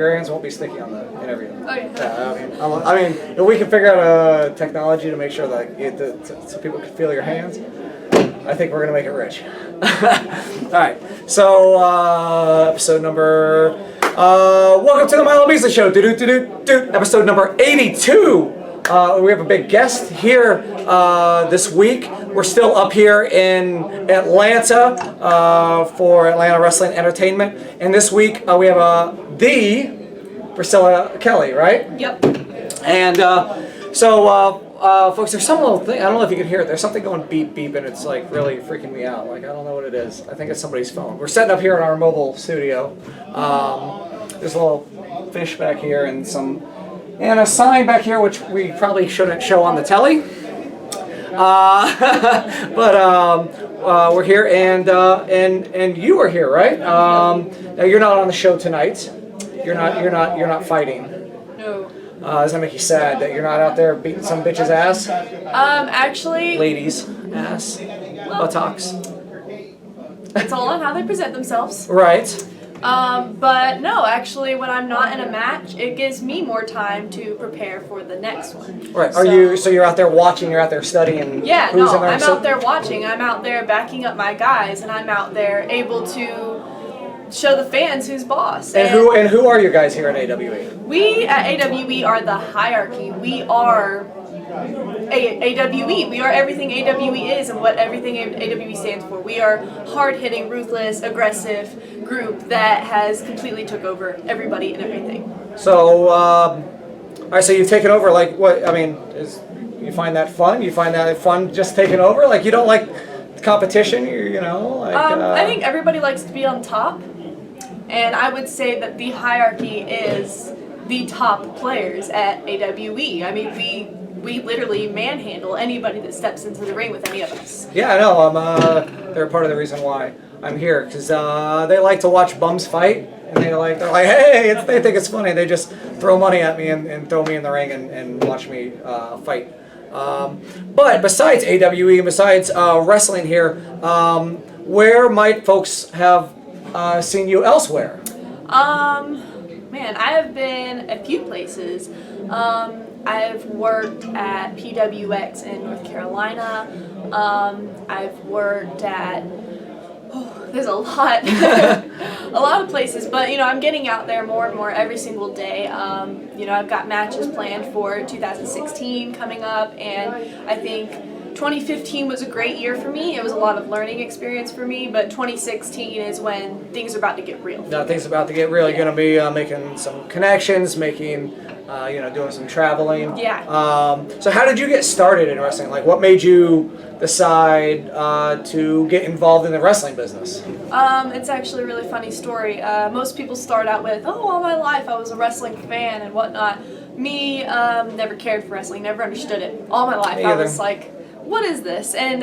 your hands won't be sticky on the interview. Okay. Yeah, I mean, if we can figure out a technology to make sure that so people can feel your hands, I think we're gonna make it rich. All right. So episode number. Welcome to the Milo Beasley Show. Episode number 82. We have a big guest here this week. We're still up here in Atlanta for Atlanta Wrestling Entertainment. And this week we have the Priscilla Kelly, right? Yep. And folks, there's some little thing, I don't know if you can hear it, there's something going beep beep and it's like really freaking me out. Like, I don't know what it is. I think it's somebody's phone. We're setting up here in our mobile studio. There's a little fish back here and a sign back here which we probably shouldn't show on the telly. But we're here and you are here, right? Now you're not on the show tonight. You're not fighting. No. Does that make you sad that you're not out there beating some bitch's ass? Actually. Ladies' ass. Buttocks. It's all on how they present themselves. Right. But no, actually, when I'm not in a match, it gives me more time to prepare for the next one. Right. So you're out there watching, you're out there studying? Yeah, who's no, in there? I'm out there watching. I'm out there backing up my guys, and I'm out there able to show the fans who's boss. And who are you guys here at AWE? We at AWE are the hierarchy. We are AWE. We are everything AWE is and what everything AWE stands for. We are hard-hitting, ruthless, aggressive group that has completely took over everybody and everything. So, all right. So you've taken over. Like, what? I mean, you find that fun? You find that fun just taking over? Like, you don't like competition? You know? Like, I think everybody likes to be on top, and I would say that the hierarchy is the top players at AWE. I mean, we literally manhandle anybody that steps into the ring with any of us. Yeah, I know. They're part of the reason why I'm here, because they like to watch bums fight, and they're like, hey, they think it's funny. They just throw money at me and throw me in the ring and watch me fight. But besides AWE and besides wrestling here, where might folks have seen you elsewhere? Man, I have been a few places. I've worked at PWX in North Carolina. I've worked at, there's a lot, a lot of places, but I'm getting out there more and more every single day. I've got matches planned for 2016 coming up, and I think 2015 was a great year for me. It was a lot of learning experience for me, but 2016 is when things are about to get real. Now things are about to get real. You're going to be making some connections, doing some traveling. Yeah. So how did you get started in wrestling? Like, what made you decide to get involved in the wrestling business? It's actually a really funny story. Most people start out with, all my life I was a wrestling fan and whatnot. Me, never cared for wrestling, never understood it. All my life I was like, what is this? And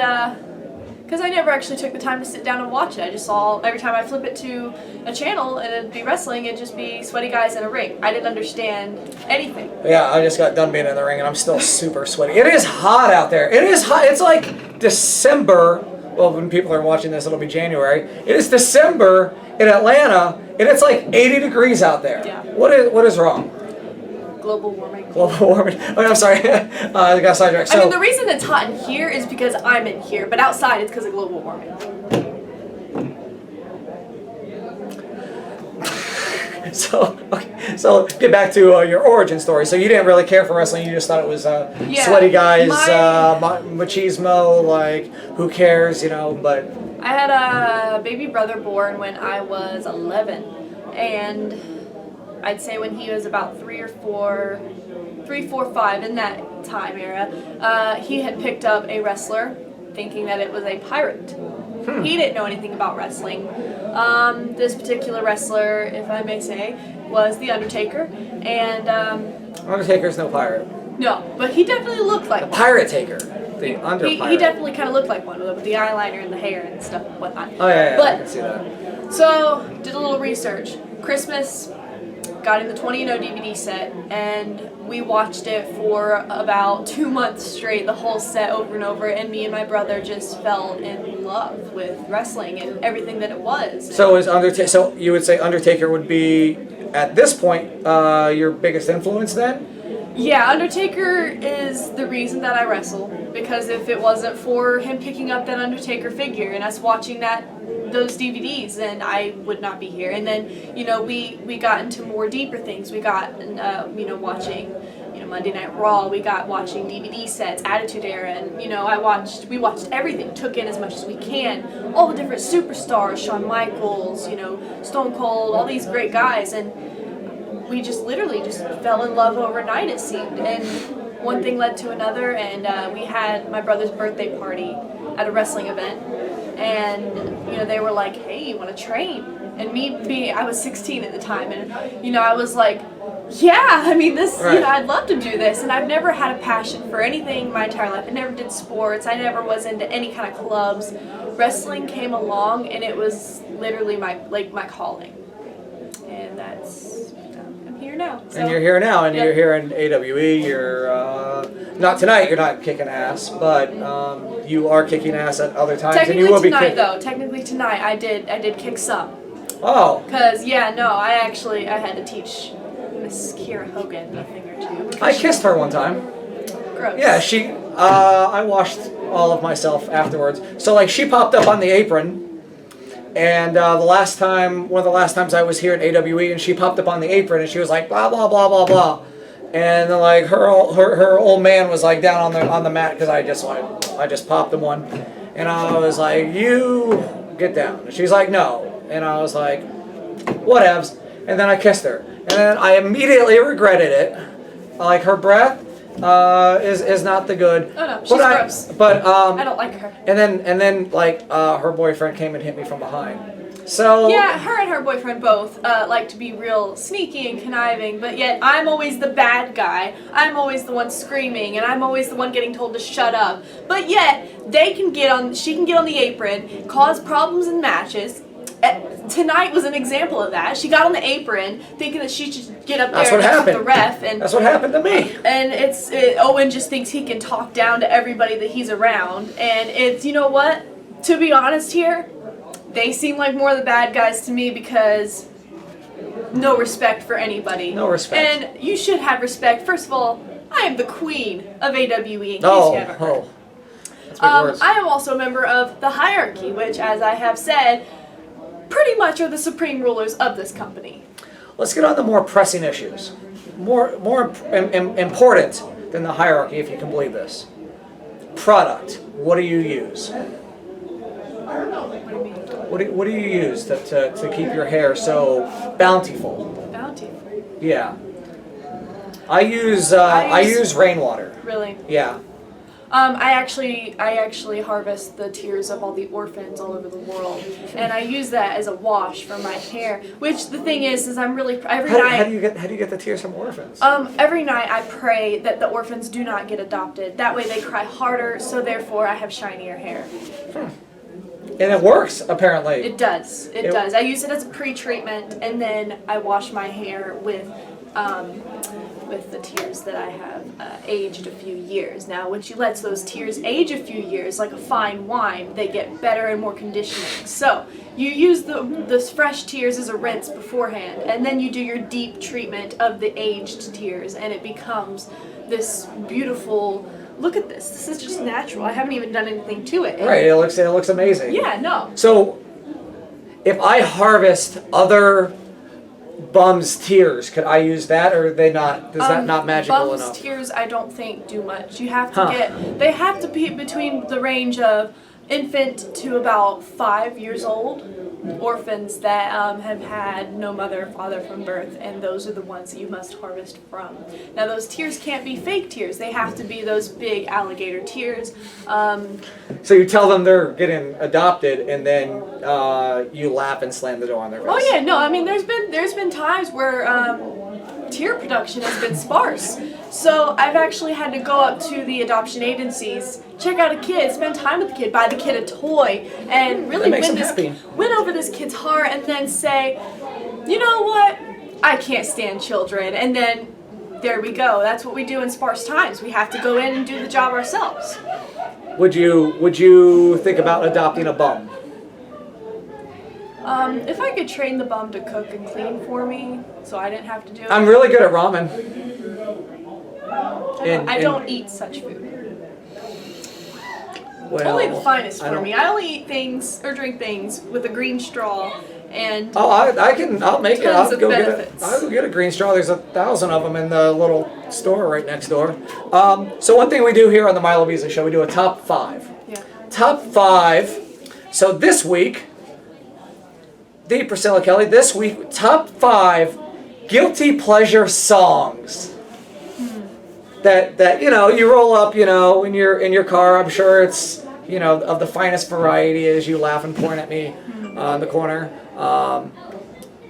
because I never actually took the time to sit down and watch it. I just saw every time I flip it to a channel and it'd be wrestling, it'd just be sweaty guys in a ring. I didn't understand anything. Yeah, I just got done being in the ring and I'm still super sweaty. It is hot out there. It is hot. It's like December. Well, when people are watching this, it'll be January. It is December in Atlanta and it's like 80 degrees out there. Yeah. What is wrong? Global warming. Global warming. Oh, I'm sorry. I got sidetracked. I mean, the reason it's hot in here is because I'm in here, but outside it's because of global warming. So get back to your origin story. So you didn't really care for wrestling. You just thought it was sweaty guys, machismo, like, who cares, but... I had a baby brother born when I was 11, and I'd say when he was about 3, 4, 5 in that time era, he had picked up a wrestler thinking that it was a pirate. He didn't know anything about wrestling. This particular wrestler, if I may say, was The Undertaker, and... Undertaker's no pirate. No, but he definitely looked like one. Pirate Taker. The Undertaker. He definitely kind of looked like one with the eyeliner and the hair and stuff and whatnot. Oh, yeah, but, I can see that. So, did a little research. Christmas, got him the 20 DVD set, and we watched it for about 2 months straight, the whole set over and over, and me and my brother just fell in love with wrestling and everything that it was. So is Undertaker? So you would say Undertaker would be at this point, your biggest influence then? Yeah, Undertaker is the reason that I wrestle, because if it wasn't for him picking up that Undertaker figure and us watching those DVDs, then I would not be here. And then, we got into more deeper things. We got, watching, Monday Night Raw. We got watching DVD sets, Attitude Era, and, we watched everything, took in as much as we can. All the different superstars, Shawn Michaels, Stone Cold, all these great guys, and we just literally just fell in love overnight, it seemed. And one thing led to another, and we had my brother's birthday party at a wrestling event, and they were like, hey, you want to train? And I was 16 at the time, and I was like, yeah, I mean, this, right. I'd love to do this. And I've never had a passion for anything my entire life. I never did sports. I never was into any kind of clubs. Wrestling came along, and it was literally my calling. And I'm here now. So. And you're here now, and Yep. you're here in AWE. You're not tonight. You're not kicking ass, but you are kicking ass at other times. Technically and you will tonight, be though. Technically tonight, I did kick some. Oh. Cause I had to teach Miss Kira Hogan a thing or two. I kissed her one time. Gross. Yeah, I washed all of myself afterwards. So like she popped up on the apron, and one of the last times I was here at AWE, and she popped up on the apron, and she was like blah blah blah blah blah, and then like her old man was like down on the mat because I just popped him one, and I was like, you get down. And she's like, no, and I was like, whatevs, and then I kissed her, and then I immediately regretted it. Like her breath is not the good. Oh no, she's gross. But I don't like her. And then like her boyfriend came and hit me from behind. So yeah, her and her boyfriend both like to be real sneaky and conniving, but yet I'm always the bad guy. I'm always the one screaming, and I'm always the one getting told to shut up. But yet she can get on the apron, cause problems in matches. Tonight was an example of that. She got on the apron thinking that she should get up there next to the ref, and that's what happened to me. And Owen just thinks he can talk down to everybody that he's around, and it's, you know what? To be honest here, they seem like more of the bad guys to me because no respect for anybody. No respect. And you should have respect. First of all, I am the queen of AWE, in case you haven't heard. That's big words. I am also a member of the hierarchy, which, as I have said, pretty much are the supreme rulers of this company. Let's get on to more pressing issues. More important than the hierarchy, if you can believe this. Product. What do you use? What do you use to keep your hair so bountiful? Bountiful? Yeah. I use rainwater. Really? Yeah. I actually harvest the tears of all the orphans all over the world, and I use that as a wash for my hair. Which the thing is I'm really every night. How do you get the tears from orphans? Every night I pray that the orphans do not get adopted. That way they cry harder, so therefore I have shinier hair. And it works, apparently. It does. It does. I use it as a pre-treatment, and then I wash my hair with the tears that I have aged a few years. Now, once you let those tears age a few years, like a fine wine, they get better and more conditioning. So you use the fresh tears as a rinse beforehand, and then you do your deep treatment of the aged tears, and it becomes this beautiful. Look at this. This is just natural. I haven't even done anything to it. Right. It looks amazing. Yeah. No. So, if I harvest other bums' tears, could I use that, or are they not? Is that not magical bums' enough? Tears, I don't think do much. You have to they have to be between the range of infant to about 5 years old. Orphans that have had no mother or father from birth, and those are the ones that you must harvest from. Now, those tears can't be fake tears. They have to be those big alligator tears. So you tell them they're getting adopted, and then you laugh and slam the door on their face. Oh yeah, no, I mean there's been times where tear production has been sparse. So I've actually had to go up to the adoption agencies, check out a kid, spend time with the kid, buy the kid a toy, and really win over this kid's heart, and then say, you know what, I can't stand children, and then there we go. That's what we do in sparse times. We have to go in and do the job ourselves. Would you think about adopting a bum? If I could train the bum to cook and clean for me, so I didn't have to do it. I'm really good at ramen. I don't eat such food. Well, Only the finest for me. I only eat things or drink things with a green straw and. Oh, I'll make it. I'll go get a green straw. There's 1,000 of them in the little store right next door. So one thing we do here on the Milo Beasley Show, we do a top 5. Yeah. Top 5. So this week, the Priscilla Kelly. This week, top 5 guilty pleasure songs. That you roll up, in your car. I'm sure it's of the finest variety as you laugh and point at me in the corner,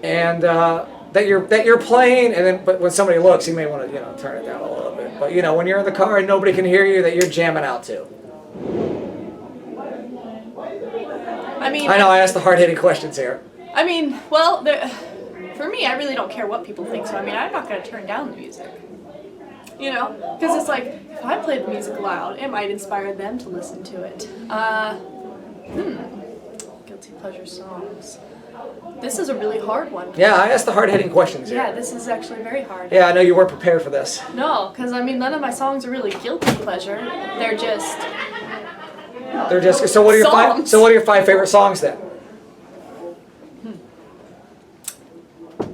and that you're playing, and then but when somebody looks, you may want to turn it down a little bit. But when you're in the car and nobody can hear you, that you're jamming out to. I mean, I know I asked the hard-hitting questions here. I mean, well, for me, I really don't care what people think. So I mean, I'm not going to turn down the music. Because it's like, if I played the music loud, it might inspire them to listen to it. Guilty pleasure songs. This is a really hard one. Yeah, I asked the hard-hitting questions here. Yeah, this is actually very hard. Yeah, I know you weren't prepared for this. No, because I mean, none of my songs are really guilty pleasure. They're just. So what are your songs. So what are your 5 favorite songs then?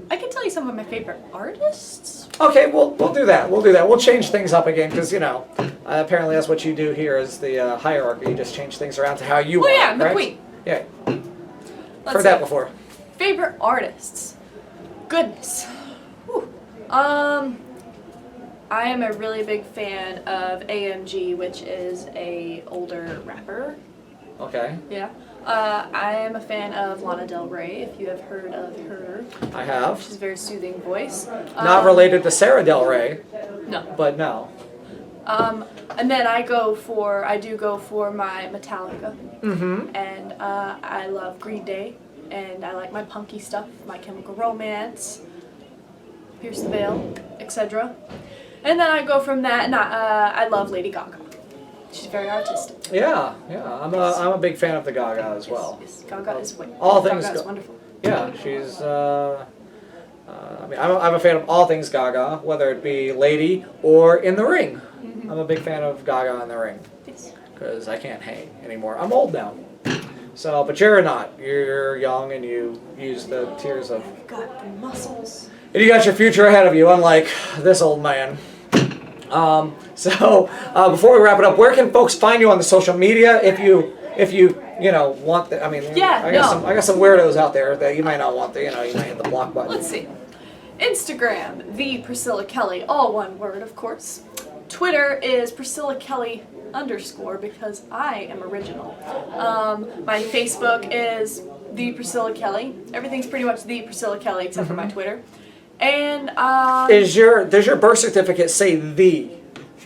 I can tell you some of my favorite artists. Okay, we'll do that. We'll change things up again because apparently that's what you do here is the hierarchy. You just change things around to how you want. Oh yeah, I'm the right? queen. Yeah. Let's Heard that before. Favorite artists. Goodness. Whew. I am a really big fan of AMG, which is a older rapper. Okay. Yeah. I am a fan of Lana Del Rey, if you have heard of her. I have. She's a very soothing voice. Not related to Sarah Del Rey. No. But no. And then I do go for my Metallica. Mm-hmm. And I love Green Day. And I like my punky stuff, My Chemical Romance, Pierce the Veil, etc. And then I go from that, and I love Lady Gaga. She's very artistic. Yeah. I'm a big fan of the Gaga as well. Yes, Gaga is wonderful. Yeah, she's. I'm a fan of all things Gaga, whether it be Lady or in the ring. Mm-hmm. I'm a big fan of Gaga in the ring Yes. because I can't hang anymore. I'm old now. So, but you're not. You're young and you use the tears of. I've got the muscles. And you got your future ahead of you, unlike this old man. Before we wrap it up, where can folks find you on the social media if you want the, I got some weirdos out there that you might not want you might hit the block button. Let's see. Instagram, the Priscilla Kelly, all one word, of course. Twitter is Priscilla Kelly _ because I am original. My Facebook is the Priscilla Kelly. Everything's pretty much the Priscilla Kelly except for my Twitter. And does your birth certificate say the?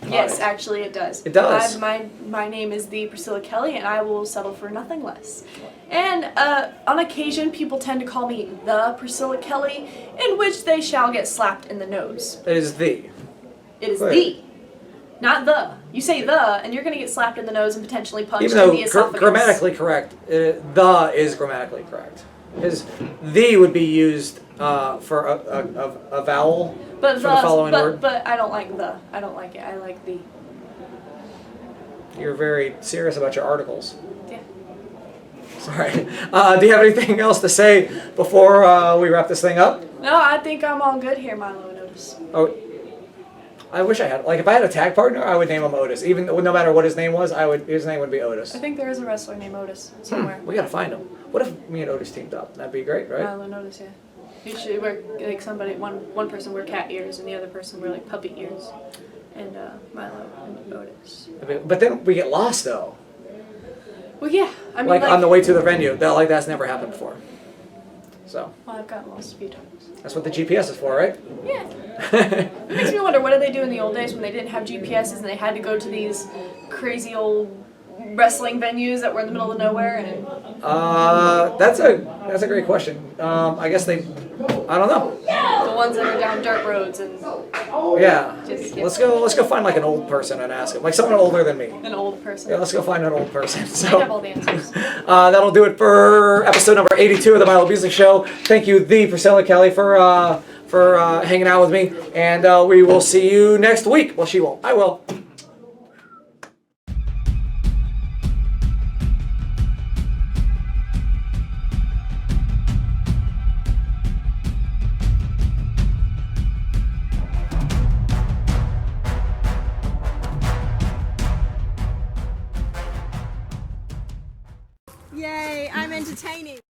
Yes, actually it does. It does. My name is the Priscilla Kelly, and I will settle for nothing less. And on occasion, people tend to call me the Priscilla Kelly, in which they shall get slapped in the nose. It is the. It is the, not the. You say the, and you're going to get slapped in the nose and potentially punched Even in though the esophagus. grammatically correct, the is grammatically correct. Because the would be used for a vowel But for the following word. But I don't like the. I don't like it. I like the. You're very serious about your articles. Yeah. Sorry. Do you have anything else to say before we wrap this thing up? No, I think I'm all good here, Milo and Otis. Oh, I wish I had. Like, if I had a tag partner, I would name him Otis. Even no matter what his name was, his name would be Otis. I think there is a wrestler named Otis somewhere. We gotta find him. What if me and Otis teamed up? That'd be great, right? Milo and Otis, yeah. You should wear like one person wear cat ears and the other person wear like puppy ears, and Milo and Otis. But then we get lost though. Well, yeah. I mean, like on the way to the venue, that's never happened before. So. Well, I've gotten lost a few times. That's what the GPS is for, right? Yeah. It makes me wonder, what did they do in the old days when they didn't have GPSs and they had to go to these crazy old wrestling venues that were in the middle of nowhere? And that's a great question. I guess I don't know. ones that are down dirt roads and Yeah. just get Let's go find like an old person and ask them, like someone older than me. an old person. Yeah, let's go find an old person. I So have all the answers. that'll do it for episode number 82 of the Milo Beasley Show. Thank you, the Priscilla Kelly, for hanging out with me, and we will see you next week. Well, she won't. I will. Yay, I'm entertaining.